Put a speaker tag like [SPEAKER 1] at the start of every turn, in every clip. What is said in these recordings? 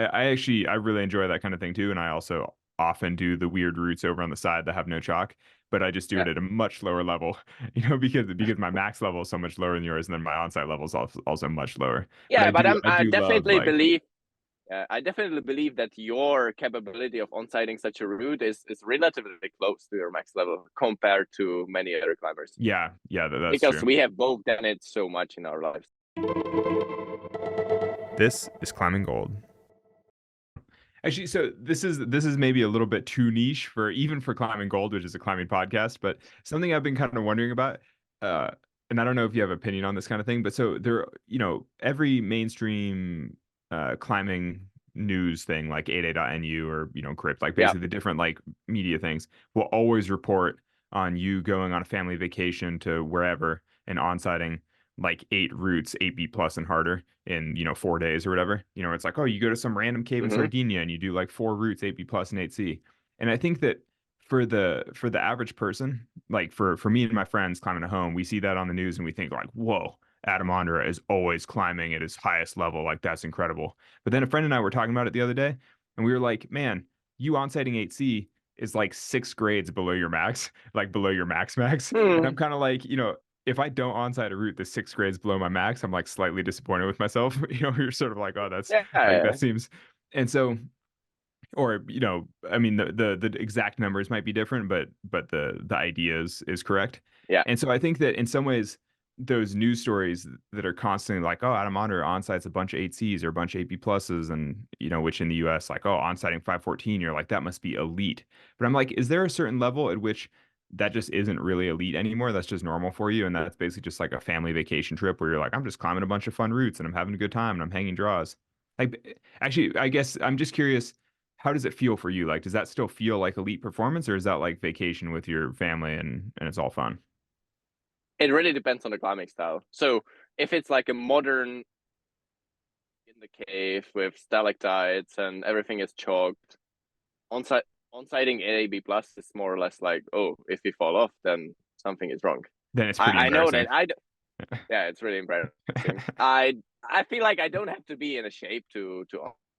[SPEAKER 1] I really enjoy that kind of thing too, and I also often do the weird routes over on the side that have no chalk, but I just do
[SPEAKER 2] Yeah,
[SPEAKER 1] it at a much lower level, because my max level is so much lower than yours, and then my onsight level is also much lower. But
[SPEAKER 2] yeah, but
[SPEAKER 1] I
[SPEAKER 2] I
[SPEAKER 1] do love
[SPEAKER 2] definitely
[SPEAKER 1] like,
[SPEAKER 2] believe. I definitely believe that your capability of onsighting such a route is relatively close to your max level compared to many other climbers,
[SPEAKER 1] yeah, yeah, that's
[SPEAKER 2] because
[SPEAKER 1] true.
[SPEAKER 2] we have both done it so much in our lives.
[SPEAKER 1] This is climbing gold. Actually, so this is maybe a little bit too niche for even for climbing gold, which is a climbing podcast, but something I've been kind of wondering about, uh, and I don't know if you have opinion on this kind of thing, but so there, every mainstream climbing news thing like 8a.nu or Crypt, like
[SPEAKER 2] Yeah.
[SPEAKER 1] basically the different like media things will always report on you going on a family vacation to wherever and on-sighting like 8 routes, 8B plus and harder in 4 days or whatever. It's like, oh, you go to some random cave in
[SPEAKER 2] Hmm.
[SPEAKER 1] Sardinia and you do like 4 routes, 8B plus and 8C. And I think that for the average person, like for me and my friends climbing a home, we see that on the news and we think like, whoa, Adam Ondra is always climbing at his highest level. Like that's incredible. But then a friend and I were talking about it the other day, and we were like, man, you onsighting 8C is like 6 grades below your max, like below your max. And I'm
[SPEAKER 2] Hmm.
[SPEAKER 1] kind of like, if I don't onsight a route that's 6 grades below my max, I'm like slightly disappointed with myself. You're sort of like, oh, that's like that
[SPEAKER 2] Yeah.
[SPEAKER 1] seems, and so, or I mean, the exact numbers might be different, but the idea is correct.
[SPEAKER 2] Yeah.
[SPEAKER 1] And so I think that in some ways, those news stories that are constantly like, oh, Adam Ondra onsights a bunch of 8Cs or a bunch of 8B pluses, and which in the US, like, oh, onsighting 514, you're like, that must be elite. But I'm like, is there a certain level at which that just isn't really elite anymore? That's just normal for you, and that's basically just like a family vacation trip where you're like, I'm just climbing a bunch of fun routes and I'm having a good time and I'm hanging draws. Like, actually, I guess I'm just curious, how does it feel for you? Like, does that still feel like elite performance, or is that like vacation with your family and it's all fun?
[SPEAKER 2] It really depends on the climbing style. So if it's like a modern in the cave with stalactites and everything is chalked, onsight onsighting AB plus is more or less like, oh, if we fall off, then something is wrong.
[SPEAKER 1] Then it's pretty
[SPEAKER 2] I know that
[SPEAKER 1] embarrassing.
[SPEAKER 2] yeah, it's really embarrassing. I feel like I don't have to be in a shape to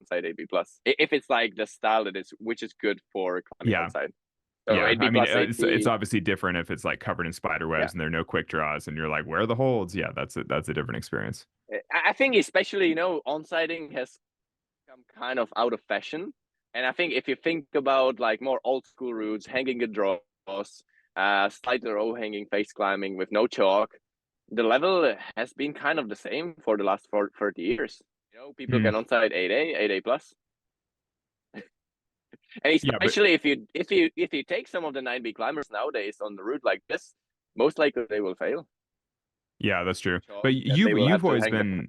[SPEAKER 2] onsight AB plus if it's like the style that is which is good for climbing
[SPEAKER 1] Yeah,
[SPEAKER 2] onsight. So
[SPEAKER 1] yeah. I
[SPEAKER 2] 8B
[SPEAKER 1] mean,
[SPEAKER 2] plus
[SPEAKER 1] it's
[SPEAKER 2] 8B,
[SPEAKER 1] obviously different if it's like covered in spider
[SPEAKER 2] yeah.
[SPEAKER 1] webs and there are no quick draws, and you're like, where are the holds? Yeah, that's a different experience.
[SPEAKER 2] I think especially onsighting has become kind of out of fashion, and I think if you think about like more old school routes, hanging the draws, slightly low hanging face climbing with no chalk, the level has been kind of the same for the last 30 years. People
[SPEAKER 1] Hmm.
[SPEAKER 2] can onsight 8A, 8A plus. And
[SPEAKER 1] Yeah, but
[SPEAKER 2] especially if you take some of the 9B climbers nowadays on the route like this, most likely they will fail.
[SPEAKER 1] yeah, that's true.
[SPEAKER 2] Chalk
[SPEAKER 1] But
[SPEAKER 2] that they
[SPEAKER 1] you've
[SPEAKER 2] will have
[SPEAKER 1] you've
[SPEAKER 2] to
[SPEAKER 1] always
[SPEAKER 2] hang
[SPEAKER 1] been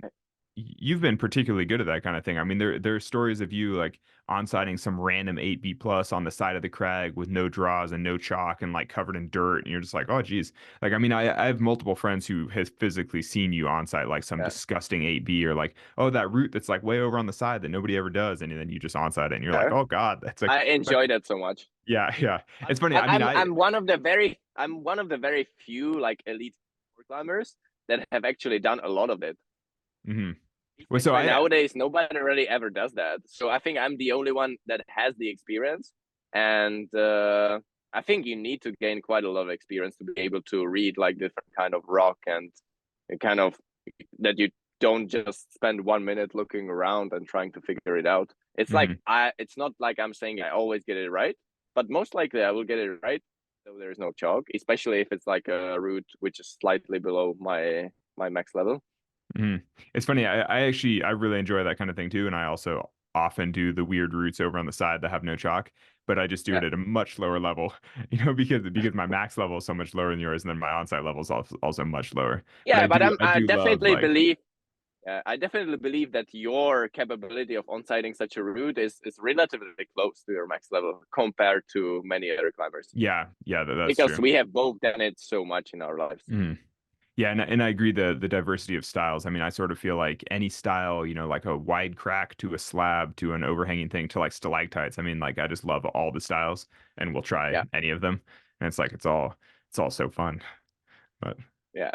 [SPEAKER 1] you've been particularly good at that kind of thing. I mean, there are stories of you like on-sighting some random 8B plus on the side of the crag with no draws and no chalk and like covered in dirt, and you're just like, oh geez. Like, I mean, I have multiple friends who has physically seen you on-sight like some
[SPEAKER 2] yeah.
[SPEAKER 1] disgusting 8B, or like, oh, that route that's like way over on the side that nobody ever does, and then you just on-sight it and you're like,
[SPEAKER 2] Yeah.
[SPEAKER 1] oh God, that's like,
[SPEAKER 2] I
[SPEAKER 1] but
[SPEAKER 2] enjoy that so much.
[SPEAKER 1] yeah, yeah. It's
[SPEAKER 2] I'm
[SPEAKER 1] funny. I mean,
[SPEAKER 2] I'm I'm one of the very few like elite climbers that have actually done a lot of it.
[SPEAKER 1] mhm. Well, so
[SPEAKER 2] Especially nowadays, nobody really ever does that. So I think I'm the only one that has the experience, and I think you need to gain quite a lot of experience to be able to read like different kind of rock and kind of that you don't just spend 1 minute looking around and trying to figure it out. It's like
[SPEAKER 1] mhm.
[SPEAKER 2] it's not like I'm saying I always get it right, but most likely I will get it right. So there's no chalk, especially if it's like a route which is slightly below my max level.
[SPEAKER 1] Mhm. It's funny. I really enjoy that kind of thing too, and I also often do the weird routes over on the side that have no chalk, but I just do
[SPEAKER 2] Yeah.
[SPEAKER 1] it at a much lower level, because my max level is so much lower than yours, and then my on-site level is also much lower. But
[SPEAKER 2] Yeah, but
[SPEAKER 1] I
[SPEAKER 2] I
[SPEAKER 1] do love
[SPEAKER 2] definitely
[SPEAKER 1] like,
[SPEAKER 2] believe I definitely believe that your capability of onsighting such a route is relatively close to your max level compared to many other climbers,
[SPEAKER 1] yeah, yeah, that's
[SPEAKER 2] because
[SPEAKER 1] true.
[SPEAKER 2] we have both done it so much in our lives.
[SPEAKER 1] Mhm. Yeah, and I agree the diversity of styles. I mean, I sort of feel like any style, like a wide crack to a slab to an overhanging thing to like stalactites. I mean, like I just love all the styles, and we'll try
[SPEAKER 2] Yeah,
[SPEAKER 1] any of them. And it's like it's all so fun. But
[SPEAKER 2] yeah.